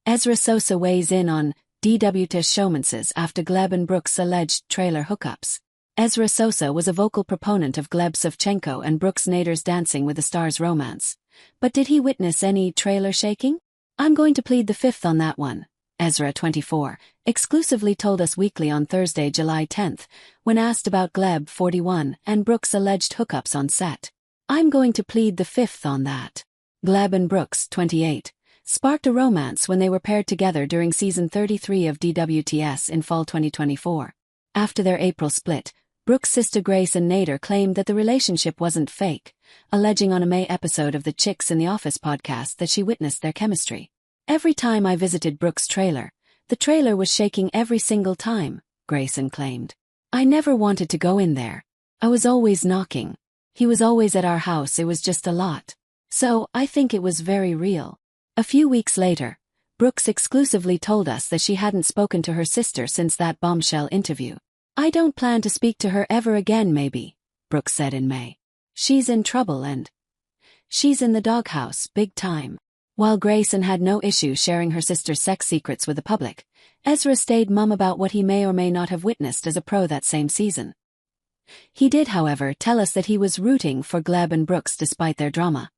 Ezra Sosa weighs in on DWTS Showmances after Gleb and Brooks' alleged trailer hookups. Ezra Sosa was a vocal proponent of Gleb Savchenko and Brooks Nader's Dancing with the Stars romance. But did he witness any trailer shaking? "I'm going to plead the fifth on that one," Ezra, 24, exclusively told Us Weekly on Thursday, July 10, when asked about Gleb, 41, and Brooks' alleged hookups on set. "I'm going to plead the fifth on that." Gleb and Brooks, 28, sparked a romance when they were paired together during season 33 of DWTS in fall 2024. After their April split, Brooks' sister Grace and Nader claimed that the relationship wasn't fake, alleging on a May episode of the Chicks in the Office podcast that she witnessed their chemistry. "Every time I visited Brooks' trailer, the trailer was shaking every single time," Grayson claimed. "I never wanted to go in there. I was always knocking. He was always at our house, it was just a lot. So, I think it was very real." A few weeks later, Brooks exclusively told us that she hadn't spoken to her sister since that bombshell interview. "I don't plan to speak to her ever again maybe," Brooks said in May. "She's in trouble and she's in the doghouse, big time." While Grayson had no issue sharing her sister's sex secrets with the public, Ezra stayed mum about what he may or may not have witnessed as a pro that same season. He did, however, tell us that he was rooting for Gleb and Brooks despite their drama.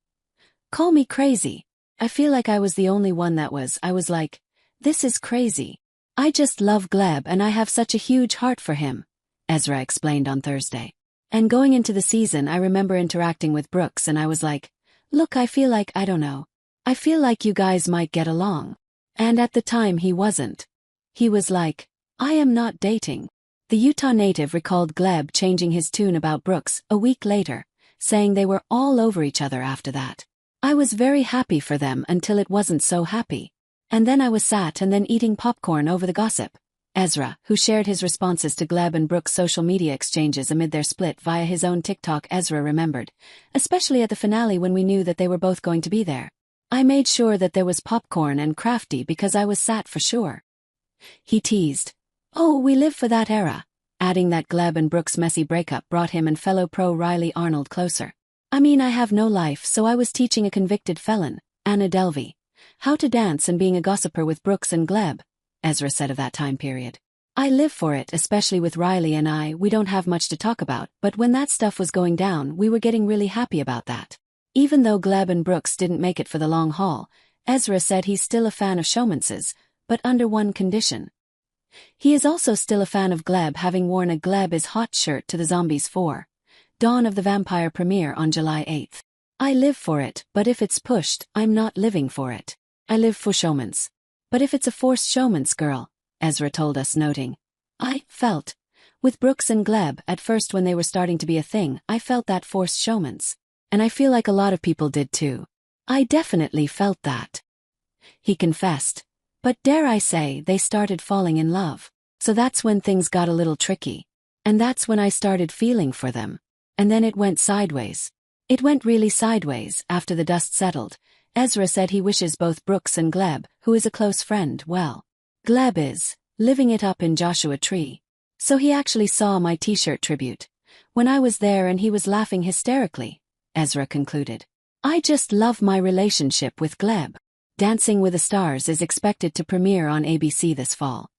"Call me crazy. I feel like I was the only one that was. I was like, this is crazy. I just love Gleb and I have such a huge heart for him," Ezra explained on Thursday. "And going into the season I remember interacting with Brooks and I was like, look, I feel like, I don't know. I feel like you guys might get along." And at the time he wasn't. He was like, "I am not dating." The Utah native recalled Gleb changing his tune about Brooks a week later, saying they were all over each other after that. "I was very happy for them until it wasn't so happy. And then I was sat and then eating popcorn over the gossip." Ezra, who shared his responses to Gleb and Brooks' social media exchanges amid their split via his own TikTok, Ezra remembered, especially at the finale when we knew that they were both going to be there. "I made sure that there was popcorn and crafty because I was sat for sure." He teased, "Oh, we live for that era," adding that Gleb and Brooks' messy breakup brought him and fellow pro Riley Arnold closer. "I mean, I have no life, so I was teaching a convicted felon, Anna Delvey, how to dance and being a gossiper with Brooks and Gleb," Ezra said of that time period. "I live for it, especially with Riley and we don't have much to talk about, but when that stuff was going down we were getting really happy about that." Even though Gleb and Brooks didn't make it for the long haul, Ezra said he's still a fan of Showmances, but under one condition. He is also still a fan of Gleb, having worn a Gleb is Hot shirt to the Zombies 4. Dawn of the Vampire premiere on July 8. "I live for it, but if it's pushed, I'm not living for it. I live for showmans. But if it's a forced showmans, girl," Ezra told us, noting, "I felt with Brooks and Gleb at first when they were starting to be a thing, I felt that forced showmans. And I feel like a lot of people did too. I definitely felt that," he confessed. "But dare I say, they started falling in love. So that's when things got a little tricky. And that's when I started feeling for them. And then it went sideways. It went really sideways after the dust settled." Ezra said he wishes both Brooks and Gleb, who is a close friend, well. "Gleb is living it up in Joshua Tree. So he actually saw my t-shirt tribute when I was there and he was laughing hysterically," Ezra concluded. "I just love my relationship with Gleb." Dancing with the Stars is expected to premiere on ABC this fall.